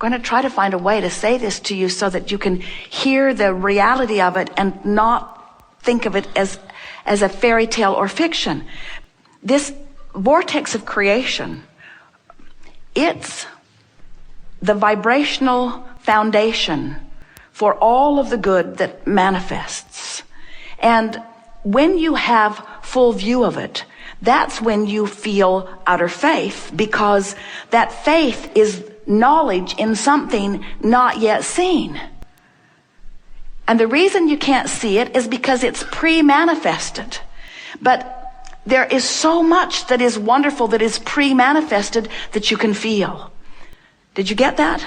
going to try to find a way to say this to you so that you can hear the reality of it and not think of it as a fairy tale or fiction. This vortex of creation, it's the vibrational foundation for all of the good that manifests. And when you have full view of it, that's when you feel utter faith, because that faith is knowledge in something not yet seen. And the reason you can't see it is because it's pre-manifested. But there is so much that is wonderful that is pre-manifested that you can feel. Did you get that?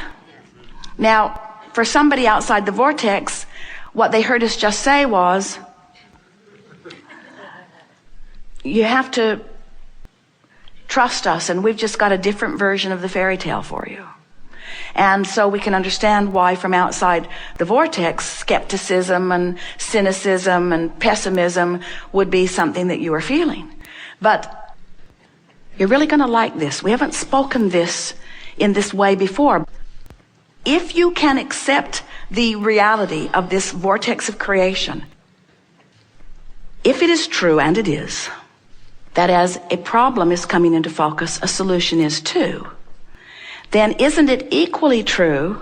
Now, for somebody outside the vortex, what they heard us just say was, you have to trust us, and we've just got a different version of the fairy tale for you. And so we can understand why from outside the vortex, skepticism and cynicism and pessimism would be something that you are feeling. But you're really going to like this. We haven't spoken this in this way before. If you can accept the reality of this vortex of creation, if it is true, and it is, that as a problem is coming into focus, a solution is too, then isn't it equally true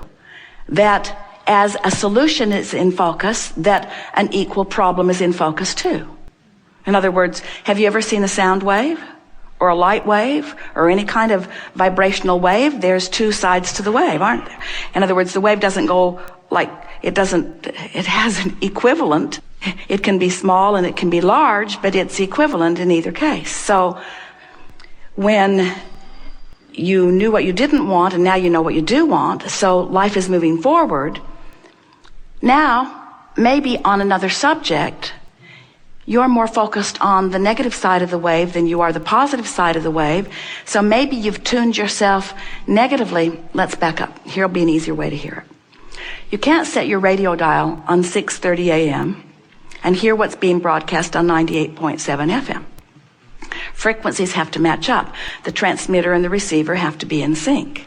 that as a solution is in focus, that an equal problem is in focus too? In other words, have you ever seen a sound wave or a light wave or any kind of vibrational wave? There's two sides to the wave, aren't there? In other words, the wave doesn't go like, it has an equivalent. It can be small and it can be large, but it's equivalent in either case. So when you knew what you didn't want and now you know what you do want, so life is moving forward. Now, maybe on another subject, you're more focused on the negative side of the wave than you are the positive side of the wave. So maybe you've tuned yourself negatively. Let's back up. Here'll be an easier way to hear it. You can't set your radio dial on 6:30 a.m. and hear what's being broadcast on 98.7 FM. Frequencies have to match up. The transmitter and the receiver have to be in sync.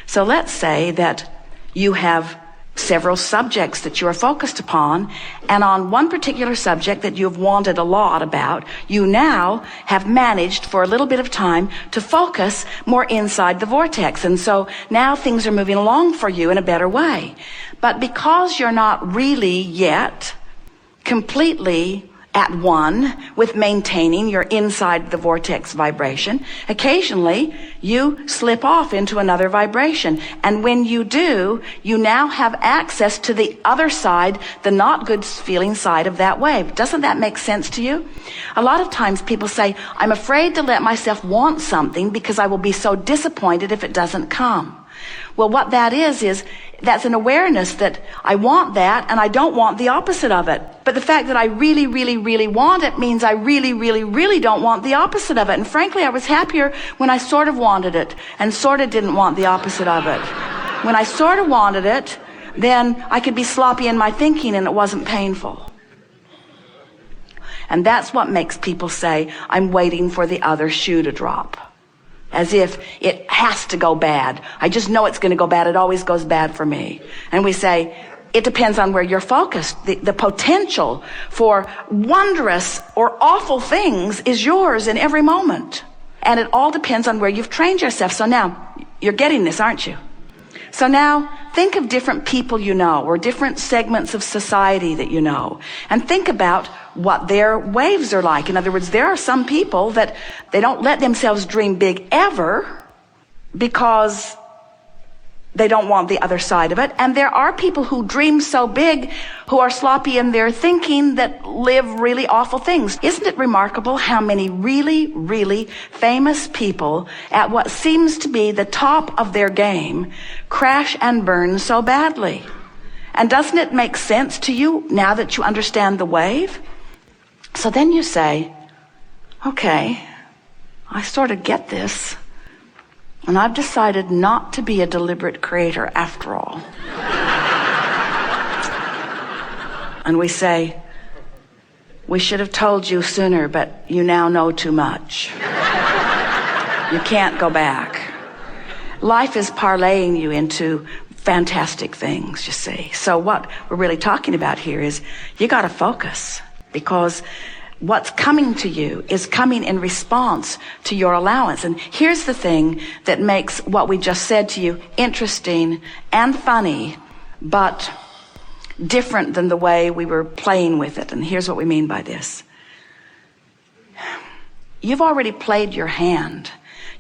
So let's say that you have several subjects that you are focused upon, and on one particular subject that you've wanted a lot about, you now have managed for a little bit of time to focus more inside the vortex. And so now things are moving along for you in a better way. But because you're not really yet completely at one with maintaining your inside the vortex vibration, occasionally you slip off into another vibration. And when you do, you now have access to the other side, the not good feeling side of that wave. Doesn't that make sense to you? A lot of times people say, I'm afraid to let myself want something because I will be so disappointed if it doesn't come. Well, what that is that's an awareness that I want that and I don't want the opposite of it. But the fact that I really, really, really want it means I really, really, really don't want the opposite of it. And frankly, I was happier when I sort of wanted it and sort of didn't want the opposite of it. When I sort of wanted it, then I could be sloppy in my thinking and it wasn't painful. And that's what makes people say, I'm waiting for the other shoe to drop. As if it has to go bad. I just know it's going to go bad. It always goes bad for me. And we say, it depends on where you're focused. The potential for wondrous or awful things is yours in every moment. And it all depends on where you've trained yourself. So now, you're getting this, aren't you? So now, think of different people you know, or different segments of society that you know, and think about what their waves are like. In other words, there are some people that they don't let themselves dream big ever because they don't want the other side of it. And there are people who dream so big, who are sloppy in their thinking, that live really awful things. Isn't it remarkable how many really, really famous people at what seems to be the top of their game crash and burn so badly? And doesn't it make sense to you now that you understand the wave? So then you say, okay, I sort of get this. And I've decided not to be a deliberate creator after all. And we say, we should have told you sooner, but you now know too much. You can't go back. Life is parlaying you into fantastic things, you see. So what we're really talking about here is you got to focus, because what's coming to you is coming in response to your allowance. And here's the thing that makes what we just said to you interesting and funny, but different than the way we were playing with it. And here's what we mean by this. You've already played your hand.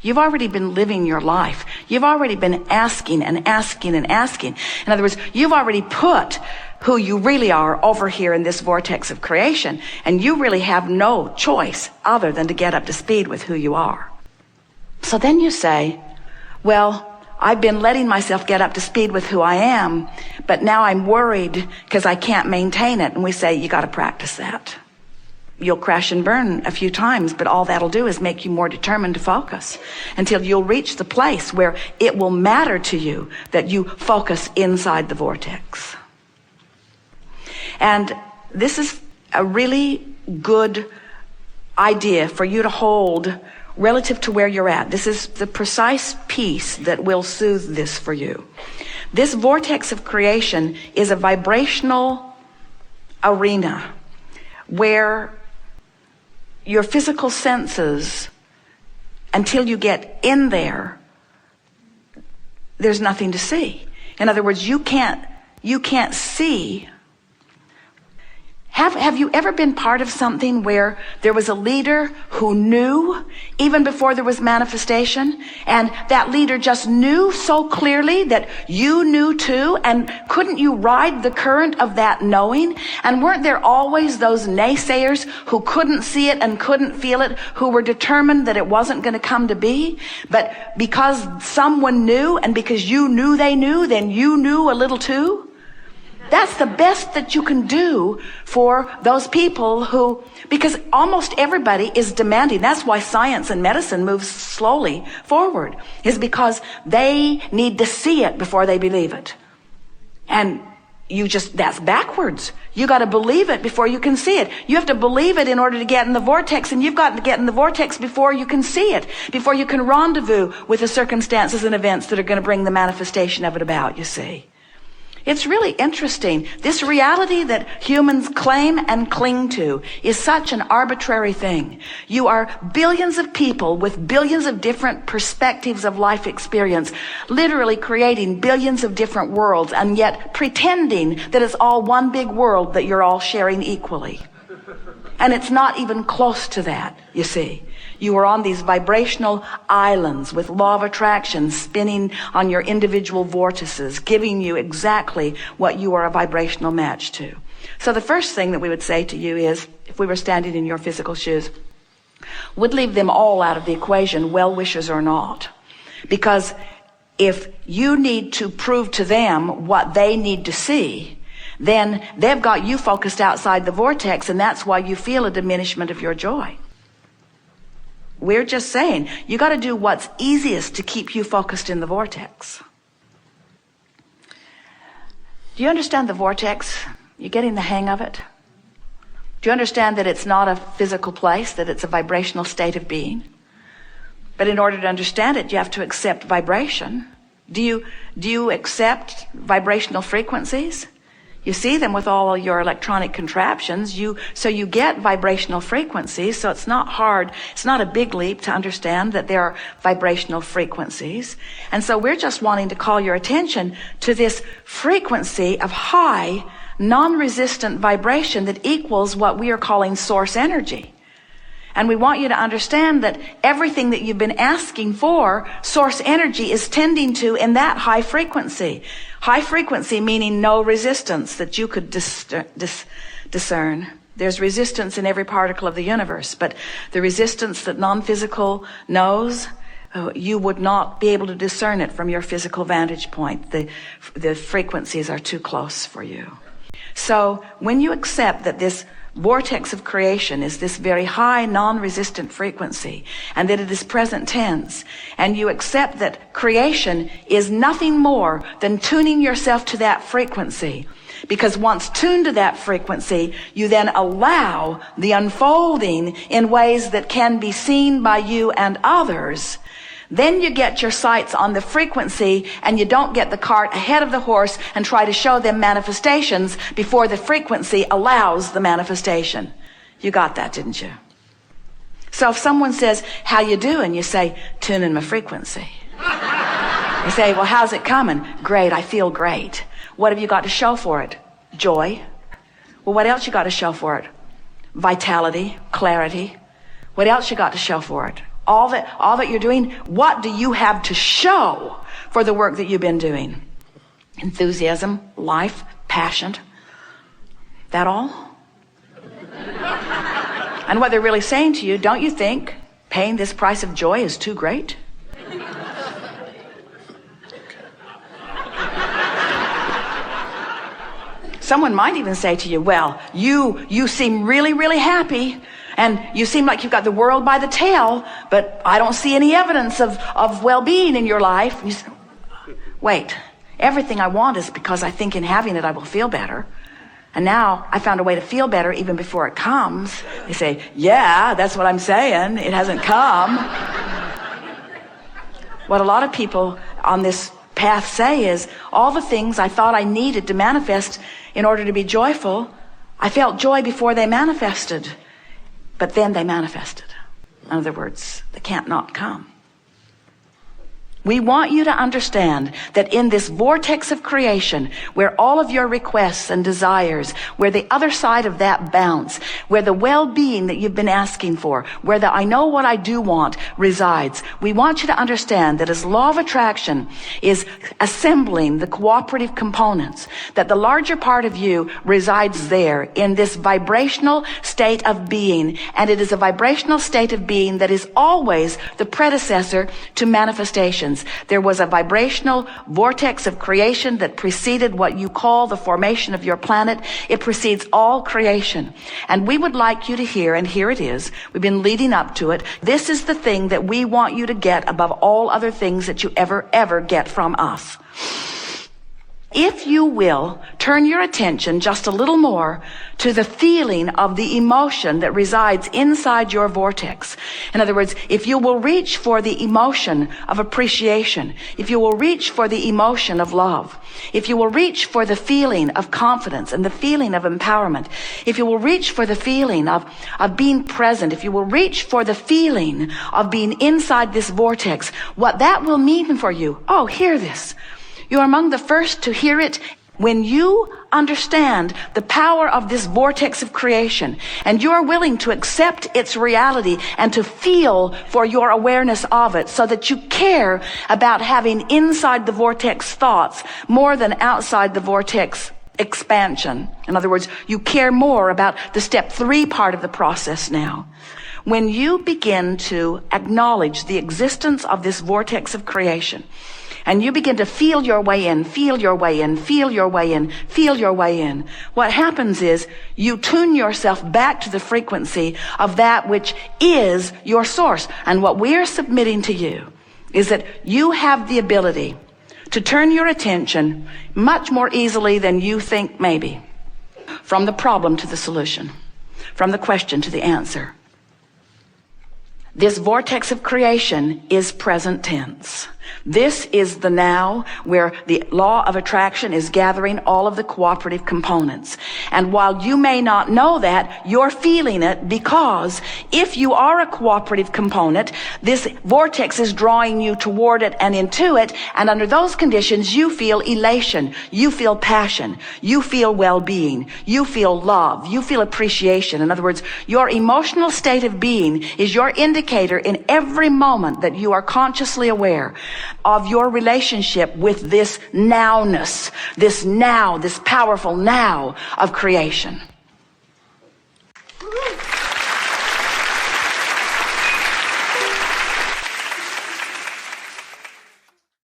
You've already been living your life. You've already been asking and asking and asking. In other words, you've already put who you really are over here in this vortex of creation, and you really have no choice other than to get up to speed with who you are. So then you say, well, I've been letting myself get up to speed with who I am, but now I'm worried because I can't maintain it. And we say, you got to practice that. You'll crash and burn a few times, but all that'll do is make you more determined to focus until you'll reach the place where it will matter to you that you focus inside the vortex. And this is a really good idea for you to hold relative to where you're at. This is the precise piece that will soothe this for you. This vortex of creation is a vibrational arena where your physical senses, until you get in there, there's nothing to see. In other words, you can't see. Have you ever been part of something where there was a leader who knew even before there was manifestation, and that leader just knew so clearly that you knew too, and couldn't you ride the current of that knowing? And weren't there always those naysayers who couldn't see it and couldn't feel it, who were determined that it wasn't going to come to be? But because someone knew, and because you knew they knew, then you knew a little too? That's the best that you can do for those people who, because almost everybody is demanding. That's why science and medicine moves slowly forward, is because they need to see it before they believe it. And that's backwards. You got to believe it before you can see it. You have to believe it in order to get in the vortex, and you've got to get in the vortex before you can see it, before you can rendezvous with the circumstances and events that are going to bring the manifestation of it about, you see. It's really interesting. This reality that humans claim and cling to is such an arbitrary thing. You are billions of people with billions of different perspectives of life experience, literally creating billions of different worlds, and yet pretending that it's all one big world that you're all sharing equally. And it's not even close to that, you see. You are on these vibrational islands with law of attraction spinning on your individual vortices, giving you exactly what you are a vibrational match to. So the first thing that we would say to you is, if we were standing in your physical shoes, would leave them all out of the equation, well-wishers or not. Because if you need to prove to them what they need to see, then they've got you focused outside the vortex, and that's why you feel a diminishment of your joy. We're just saying, you got to do what's easiest to keep you focused in the vortex. Do you understand the vortex? You're getting the hang of it? Do you understand that it's not a physical place, that it's a vibrational state of being? But in order to understand it, you have to accept vibration. Do you accept vibrational frequencies? You see them with all your electronic contraptions. So you get vibrational frequencies. So it's not hard. It's not a big leap to understand that there are vibrational frequencies. And so we're just wanting to call your attention to this frequency of high, non-resistant vibration that equals what we are calling source energy. And we want you to understand that everything that you've been asking for, source energy is tending to in that high frequency. High frequency meaning no resistance that you could discern. There's resistance in every particle of the universe, but the resistance that non-physical knows, you would not be able to discern it from your physical vantage point. The frequencies are too close for you. So when you accept that this vortex of creation is this very high non-resistant frequency, and that it is present tense, and you accept that creation is nothing more than tuning yourself to that frequency, because once tuned to that frequency, you then allow the unfolding in ways that can be seen by you and others, Then you get your sights on the frequency, and you don't get the cart ahead of the horse and try to show them manifestations before the frequency allows the manifestation. You got that, didn't you? So if someone says, how you doing? You say, tuning my frequency. You say, well, how's it coming? Great, I feel great. What have you got to show for it? Joy. Well, what else you got to show for it? Vitality, clarity. What else you got to show for it? All that you're doing, what do you have to show for the work that you've been doing? Enthusiasm, life, passion. That all? And what they're really saying to you, don't you think paying this price of joy is too great? Someone might even say to you, well, you seem really, really happy, and you seem like you've got the world by the tail, but I don't see any evidence of well-being in your life. You say, wait, everything I want is because I think in having it I will feel better. And now I found a way to feel better even before it comes. They say, yeah, that's what I'm saying. It hasn't come. What a lot of people on this path say is, all the things I thought I needed to manifest in order to be joyful, I felt joy before they manifested. But then they manifested. In other words, they can't not come. We want you to understand that in this vortex of creation, where all of your requests and desires, where the other side of that bounce, where the well-being that you've been asking for, where the I know what I do want resides, we want you to understand that as law of attraction is assembling the cooperative components, that the larger part of you resides there in this vibrational state of being, and it is a vibrational state of being that is always the predecessor to manifestations. There was a vibrational vortex of creation that preceded what you call the formation of your planet. It precedes all creation. And we would like you to hear, and here it is, we've been leading up to it, this is the thing that we want you to get above all other things that you ever get from us. If you will turn your attention just a little more to the feeling of the emotion that resides inside your vortex. In other words, if you will reach for the emotion of appreciation, if you will reach for the emotion of love, if you will reach for the feeling of confidence and the feeling of empowerment, if you will reach for the feeling of being present, if you will reach for the feeling of being inside this vortex, what that will mean for you, oh, hear this. You are among the first to hear it when you understand the power of this vortex of creation, and you are willing to accept its reality and to feel for your awareness of it, so that you care about having inside the vortex thoughts more than outside the vortex expansion. In other words, you care more about the step 3 part of the process now. When you begin to acknowledge the existence of this vortex of creation, and you begin to feel your way in, feel your way in, feel your way in, feel your way in, what happens is you tune yourself back to the frequency of that which is your source. And what we're submitting to you is that you have the ability to turn your attention much more easily than you think maybe, from the problem to the solution, from the question to the answer. This vortex of creation is present tense. This is the now, where the law of attraction is gathering all of the cooperative components. And while you may not know that, you're feeling it, because if you are a cooperative component, this vortex is drawing you toward it and into it, and under those conditions you feel elation, you feel passion, you feel well-being, you feel love, you feel appreciation. In other words, your emotional state of being is your indicator in every moment that you are consciously aware of your relationship with this nowness, this now, this powerful now of creation.